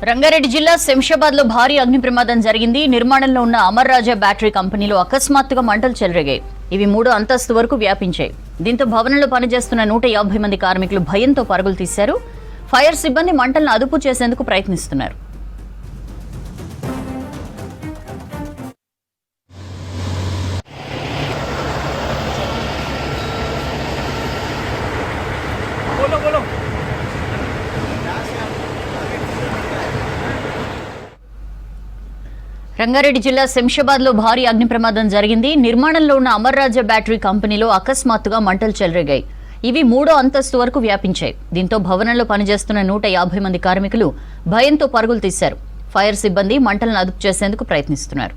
రంగారెడ్డి జిల్లా శంషాబాద్ లో భారీ అగ్ని ప్రమాదం జరిగింది. నిర్మాణంలో ఉన్న అమర్ రాజా బ్యాటరీ కంపెనీలో అకస్మాత్తుగా మంటలు చెలరేగాయి. ఇవి 3వ అంతస్తు వరకు వ్యాపించాయి. దీంతో భవనంలో పనిచేస్తున్న 150 మంది కార్మికులు భయంతో పరుగులు తీశారు. ఫైర్ సిబ్బంది మంటలను అదుపు చేసేందుకు ప్రయత్నిస్తున్నారు. రంగారెడ్డి జిల్లా శంషాబాద్ లో భారీ అగ్ని ప్రమాదం జరిగింది. నిర్మాణంలో ఉన్న అమర్ రాజా బ్యాటరీ కంపెనీలో అకస్మాత్తుగా మంటలు చెలరేగాయి. ఇవి 3వ అంతస్తు వరకు వ్యాపించాయి. దీంతో భవనంలో పనిచేస్తున్న 150 మంది కార్మికులు భయంతో పరుగులు తీశారు. ఫైర్ సిబ్బంది మంటలను అదుపు చేసేందుకు ప్రయత్నిస్తున్నారు.